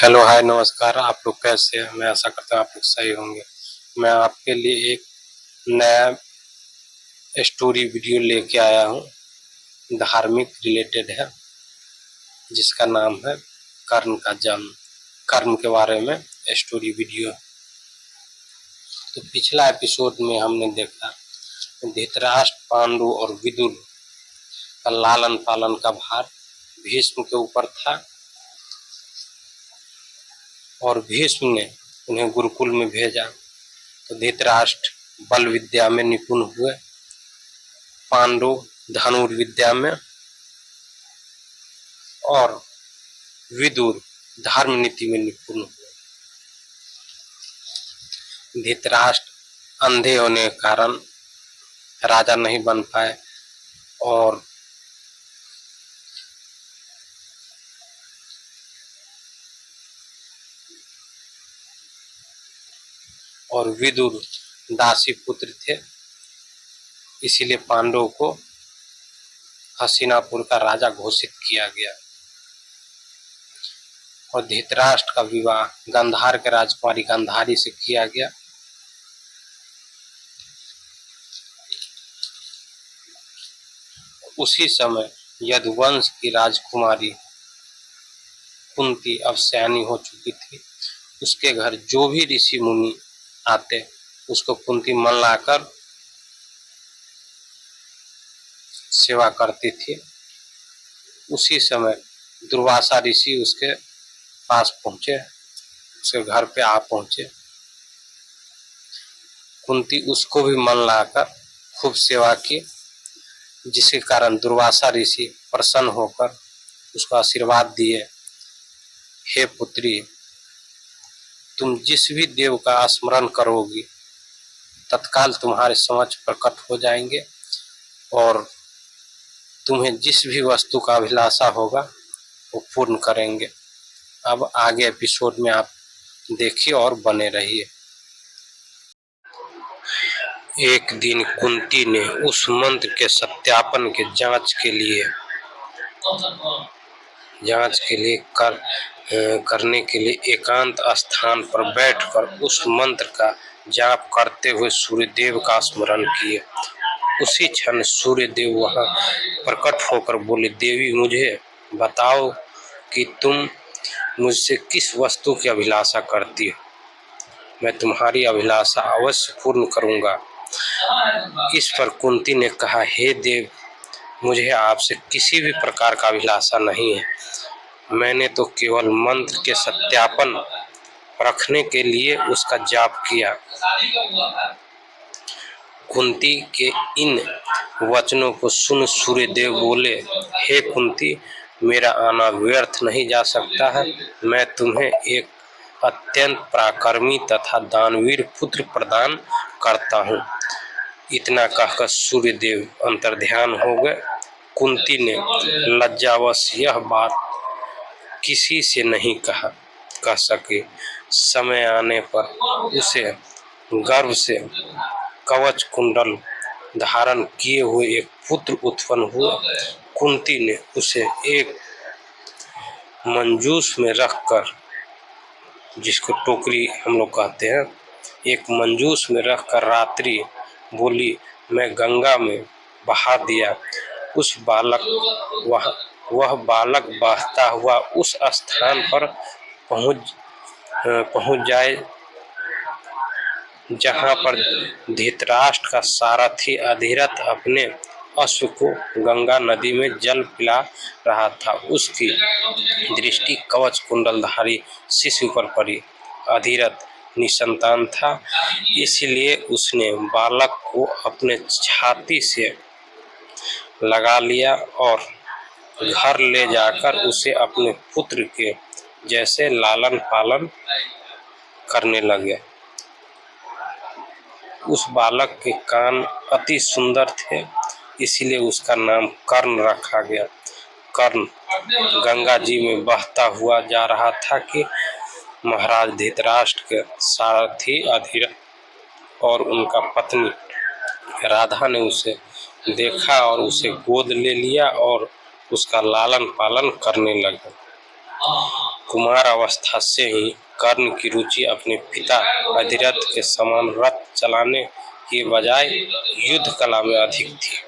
Hello hi नमस्कार। आप लोग कैसे हैं? मैं आशा करता हूँ आप लोग सही होंगे। मैं आपके लिए एक नया स्टोरी वीडियो लेके आया हूँ, धार्मिक रिलेटेड है, जिसका नाम है कर्ण का जन्म। कर्ण के बारे में स्टोरी वीडियो। तो पिछला एपिसोड में हमने देखा धृतराष्ट्र, पांडु और विदुर का लालन पालन का भार भीष्म के ऊपर था और भीष्म ने उन्हें गुरुकुल में भेजा। तो धृतराष्ट्र बल विद्या में निपुण हुए, पांडु धनुर्विद्या में और विदुर धर्म नीति में निपुण हुए। धृतराष्ट्र अंधे होने के कारण राजा नहीं बन पाए और विदुर दासी पुत्र थे, इसीलिए पांडवों को हस्तिनापुर का राजा घोषित किया गया। और धृतराष्ट्र का विवाह गांधार के राजकुमारी गांधारी से किया गया। उसी समय यदुवंश की राजकुमारी कुंती अब सयानी हो चुकी थी। उसके घर जो भी ऋषि मुनि आते उसको कुंती मन लाकर सेवा करती थी। उसी समय दुर्वासा ऋषि उसके पास पहुंचे, उसके घर पे आ पहुंचे। कुंती उसको भी मन लाकर खूब सेवा की, जिसके कारण दुर्वासा ऋषि प्रसन्न होकर उसको आशीर्वाद दिए, हे पुत्री, तुम जिस भी देव का स्मरण करोगी तत्काल तुम्हारे समक्ष प्रकट हो जाएंगे और तुम्हें जिस भी वस्तु का अभिलाषा होगा वो पूर्ण करेंगे। अब आगे एपिसोड में आप देखिए और बने रहिए। एक दिन कुंती ने उस मंत्र के सत्यापन के जांच के लिए करने के लिए एकांत स्थान पर बैठकर उस मंत्र का जाप करते हुए सूर्यदेव का स्मरण किए। उसी क्षण सूर्यदेव वहां प्रकट होकर बोले, देवी, मुझे बताओ कि तुम मुझसे किस वस्तु की अभिलाषा करती हो। मैं तुम्हारी अभिलाषा अवश्य पूर्ण करूंगा। इस पर कुंती ने कहा, हे देव, मुझे आपसे किसी भी प्रकार का अभिलाषा नहीं है। मैंने तो केवल मंत्र के सत्यापन रखने के लिए उसका जाप किया। कुंती के इन वचनों को सुन सूर्यदेव बोले, हे कुंती, मेरा आना व्यर्थ नहीं जा सकता है। मैं तुम्हें एक अत्यंत पराक्रमी तथा दानवीर पुत्र प्रदान करता हूँ। इतना कहकर सूर्यदेव अंतर्ध्यान हो गए। कुंती ने लज्जावश यह बात किसी से नहीं कह सके। समय आने पर उसे गर्भ से कवच कुंडल धारण किए हुए एक पुत्र उत्पन्न हुआ। कुंती ने उसे एक मंजूस में रखकर, जिसको टोकरी हम लोग कहते हैं, एक मंजूस में रखकर रात्रि बोली, मैं गंगा में बहा दिया। वह बालक बहता हुआ उस स्थान पर पहुंच जाए जहां पर धृतराष्ट्र का सारथी अधिरथ अपने अश्व को गंगा नदी में जल पिला रहा था। उसकी दृष्टि कवच कुंडलधारी शिशु पर पड़ी। अधिरथ निसंतान था, इसलिए उसने बालक को अपने छाती से लगा लिया और घर ले जाकर उसे अपने पुत्र के जैसे लालन पालन करने लगे। उस बालक के कान अति सुंदर थे, इसलिए उसका नाम कर्ण रखा गया। कर्ण गंगा जी में बहता हुआ जा रहा था कि महाराज धृतराष्ट्र के सारथी अधिरथ और उनका पत्नी राधा ने उसे देखा और उसे गोद ले लिया और उसका लालन पालन करने लगे। कुमार अवस्था से ही कर्ण की रुचि अपने पिता अधिरथ के समान रथ चलाने की बजाय युद्ध कला में अधिक थी।